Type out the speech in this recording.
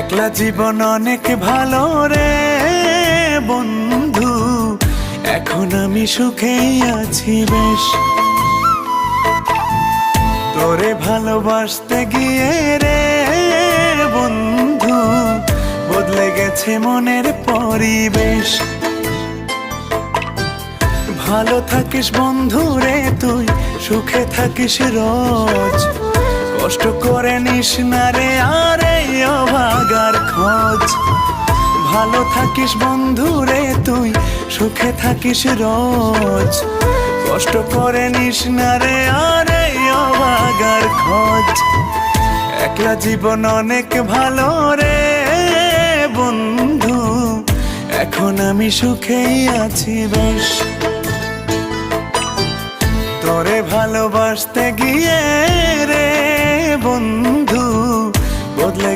একলা জীবন অনেক ভালো রে বন্ধু, এখন আমি সুখেই আছি বেশ। তোরে ভালোবাসতে গিয়ে রে বন্ধু, বদলে গেছে মনের পরিবেশ। ভালো থাকিস বন্ধু রে তুই, সুখে থাকিস রোজ, কষ্ট করে নিস না রে আর এই অভাগার খোঁজ। ভালো থাকিস বন্ধু রে তুই, সুখে থাকিস রোজ, কষ্ট করে নিস না রে আর এই অভাগার খোঁজ। একলা জীবন অনেক ভালো রে বন্ধু, এখন আমি সুখেই আছি বেশ। তোরে ভালোবাসতে গিয়ে রে বন্ধু, বদলে